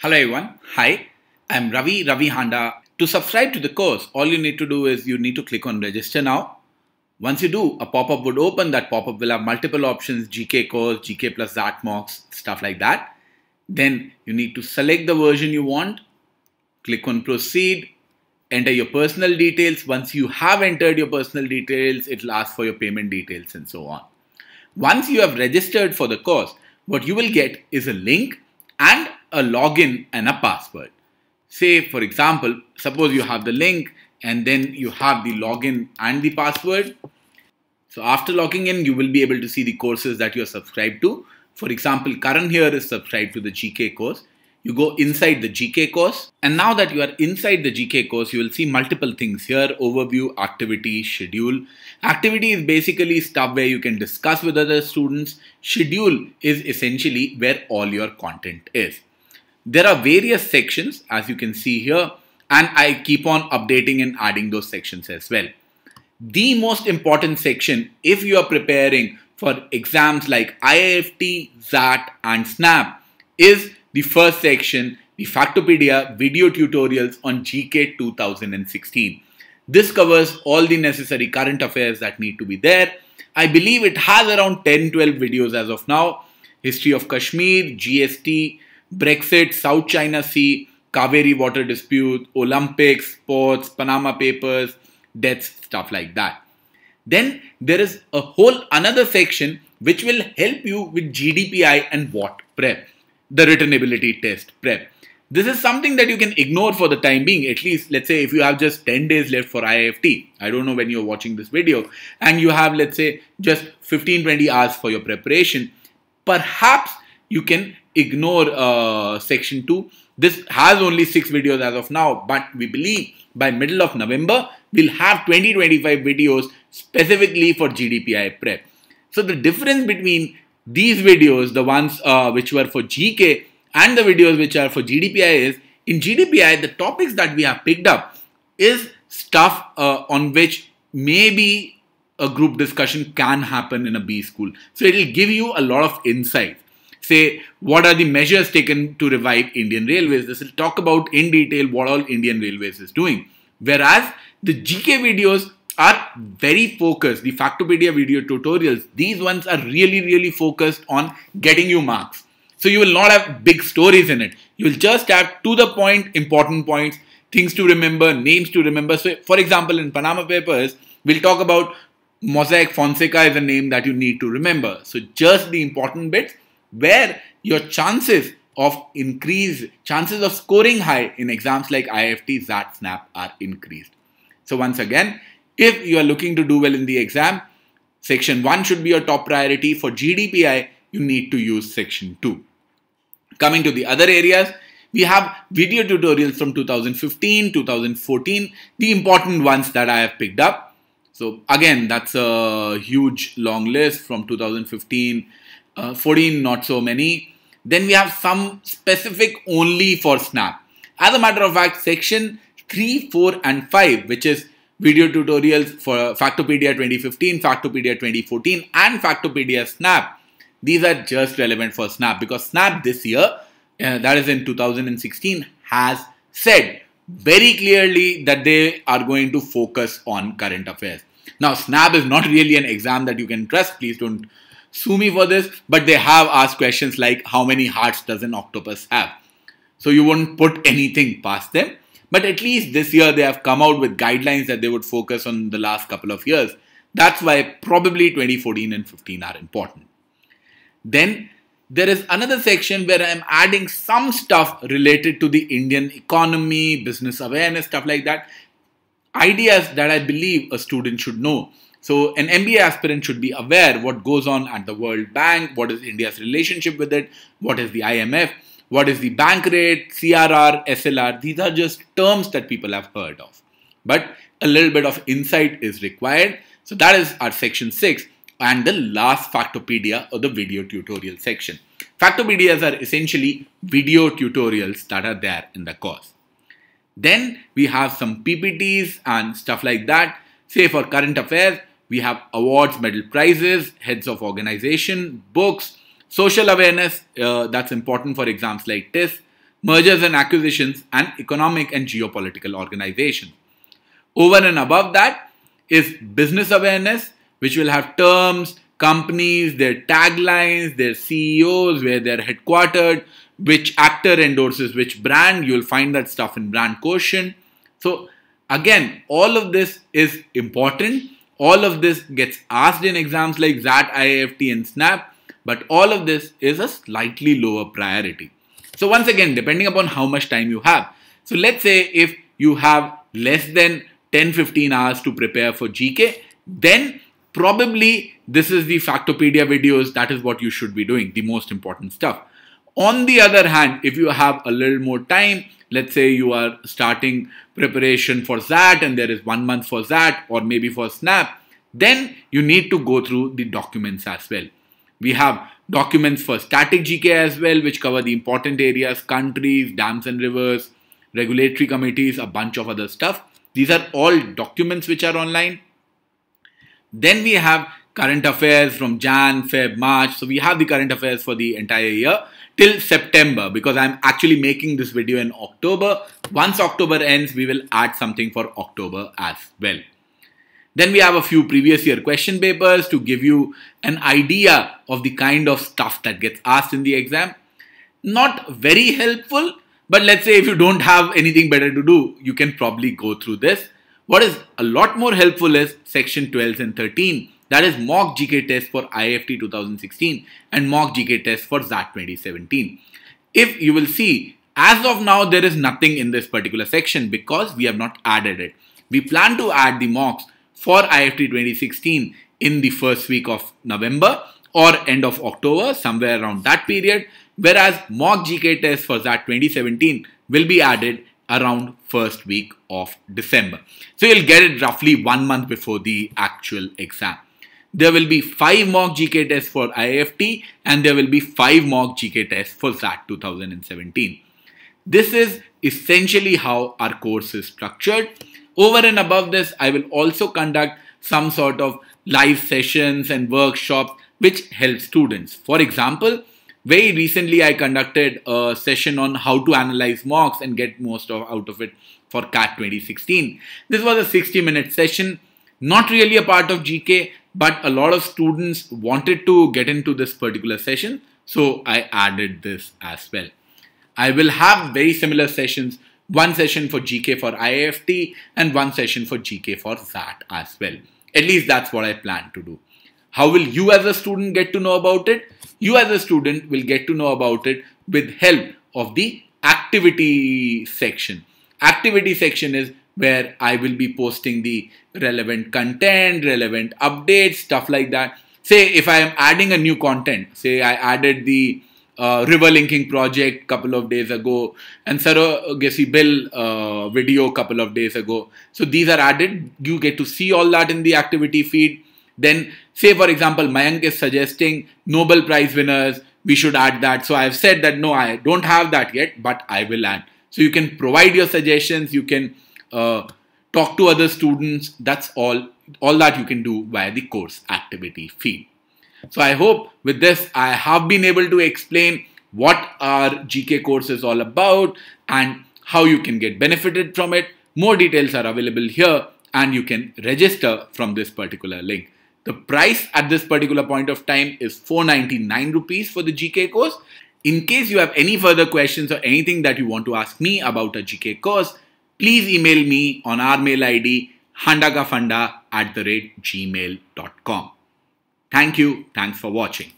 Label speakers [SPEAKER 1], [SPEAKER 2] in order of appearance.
[SPEAKER 1] Hello everyone. Hi, I'm Ravi Handa. To subscribe to the course, all you need to do is you need to click on register now. Once you do, a pop-up would open. That pop-up will have multiple options: GK course, GK plus XAT mocks, stuff like that. Then you need to select the version you want, click on proceed, enter your personal details. Once you have entered your personal details, it will ask for your payment details and so on. Once you have registered for the course, what you will get is a link and a login and a password. Say, for example, suppose you have the link and then you have the login and the password. So after logging in, you will be able to see the courses that you are subscribed to. For example, Karan here is subscribed to the GK course. You go inside the GK course, and now that you are inside the GK course, you will see multiple things here: overview, activity, schedule. Activity is basically stuff where you can discuss with other students. Schedule is essentially where all your content is. There are various sections, as you can see here, and I keep on updating and adding those sections as well. The most important section, if you are preparing for exams like IIFT, XAT and SNAP, is the first section, the Factopedia video tutorials on GK 2016. This covers all the necessary current affairs that need to be there. I believe it has around 10-12 videos as of now. History of Kashmir, GST, Brexit, South China Sea, Kaveri water dispute, Olympics, sports, Panama Papers, deaths, stuff like that. Then there is a whole another section which will help you with GDPI and what prep, the written ability test prep. This is something that you can ignore for the time being. At least, let's say if you have just 10 days left for IIFT, I don't know when you're watching this video, and you have, let's say, just 15-20 hours for your preparation, perhaps you can ignore section 2. This has only 6 videos as of now, but we believe by middle of November, we'll have 20-25 videos specifically for GDPI prep. So the difference between these videos, the ones which were for GK and the videos which are for GDPI is, in GDPI, the topics that we have picked up is stuff on which maybe a group discussion can happen in a B school. So it will give you a lot of insight. Say, what are the measures taken to revive Indian Railways? This will talk about in detail what all Indian Railways is doing. Whereas the GK videos are very focused. The Factopedia video tutorials, these ones are really focused on getting you marks. So you will not have big stories in it. You will just have to the point, important points, things to remember, names to remember. So for example, in Panama Papers, we'll talk about Mosaic Fonseca is a name that you need to remember. So just the important bits where your chances of scoring high in exams like IIFT, XAT, SNAP are increased. So once again, if you are looking to do well in the exam, section 1 should be your top priority. For GDPI, you need to use section 2. Coming to the other areas, we have video tutorials from 2015, 2014, the important ones that I have picked up. So again, that's a huge long list from 2015, 14, not so many. Then we have some specific only for SNAP. As a matter of fact, section 3, 4 and 5, which is video tutorials for Factopedia 2015, Factopedia 2014 and Factopedia SNAP. These are just relevant for SNAP because SNAP this year, that is in 2016, has said very clearly that they are going to focus on current affairs. Now, SNAP is not really an exam that you can trust. Please don't sue me for this. But they have asked questions like how many hearts does an octopus have? So you won't put anything past them. But at least this year they have come out with guidelines that they would focus on the last couple of years. That's why probably 2014 and 15 are important. Then there is another section where I am adding some stuff related to the Indian economy, business awareness, stuff like that. Ideas that I believe a student should know. So an MBA aspirant should be aware what goes on at the World Bank, what is India's relationship with it, what is the IMF, what is the bank rate, CRR, SLR. These are just terms that people have heard of. But a little bit of insight is required. So that is our section 6 and the last Factopedia or the video tutorial section. Factopedias are essentially video tutorials that are there in the course. Then we have some PPTs and stuff like that. Say for current affairs, we have awards, medal prizes, heads of organization, books, social awareness, that's important for exams like TIS, mergers and acquisitions, and economic and geopolitical organization. Over and above that is business awareness, which will have terms, companies, their taglines, their CEOs, where they're headquartered, which actor endorses which brand. You'll find that stuff in brand quotient. So again, all of this is important. All of this gets asked in exams like XAT, IIFT and SNAP, but all of this is a slightly lower priority. So once again, depending upon how much time you have. So let's say if you have less than 10-15 hours to prepare for GK, then probably this is the Factopedia videos. That is what you should be doing, the most important stuff. On the other hand, if you have a little more time, let's say you are starting preparation for XAT and there is 1 month for XAT or maybe for SNAP, then you need to go through the documents as well. We have documents for static GK as well, which cover the important areas, countries, dams and rivers, regulatory committees, a bunch of other stuff. These are all documents which are online. Then we have current affairs from Jan, Feb, March. So we have the current affairs for the entire year till September, because I'm actually making this video in October. Once October ends, we will add something for October as well. Then we have a few previous year question papers to give you an idea of the kind of stuff that gets asked in the exam. Not very helpful, but let's say if you don't have anything better to do, you can probably go through this. What is a lot more helpful is section 12 and 13. That is mock GK test for IIFT 2016 and mock GK test for XAT 2017. If you will see, as of now, there is nothing in this particular section because we have not added it. We plan to add the mocks for IIFT 2016 in the first week of November or end of October, somewhere around that period, whereas mock GK test for XAT 2017 will be added around first week of December. So you'll get it roughly 1 month before the actual exam. There will be 5 mock GK tests for IIFT and there will be 5 mock GK tests for XAT 2017. This is essentially how our course is structured. Over and above this, I will also conduct some sort of live sessions and workshops which help students. For example, very recently I conducted a session on how to analyze mocks and get most out of it for CAT 2016. This was a 60-minute session, not really a part of GK, but a lot of students wanted to get into this particular session, so I added this as well. I will have very similar sessions, one session for GK for IIFT and one session for GK for XAT as well. At least that's what I plan to do. How will you as a student get to know about it? You as a student will get to know about it with help of the activity section. Activity section is where I will be posting the relevant content, relevant updates, stuff like that. Say if I am adding a new content, say I added the river linking project couple of days ago and surrogacy bill video couple of days ago. So these are added. You get to see all that in the activity feed. Then say for example, Mayank is suggesting Nobel Prize winners, we should add that. So I have said that no, I don't have that yet, but I will add. So you can provide your suggestions, you can talk to other students. That's all that you can do via the course activity feed. So I hope with this I have been able to explain what our GK course is all about and how you can get benefited from it. More details are available here and you can register from this particular link. The price at this particular point of time is 499 rupees for the GK course. In case you have any further questions or anything that you want to ask me about a GK course, please email me on our mail ID handakafunda@gmail.com. Thank you. Thanks for watching.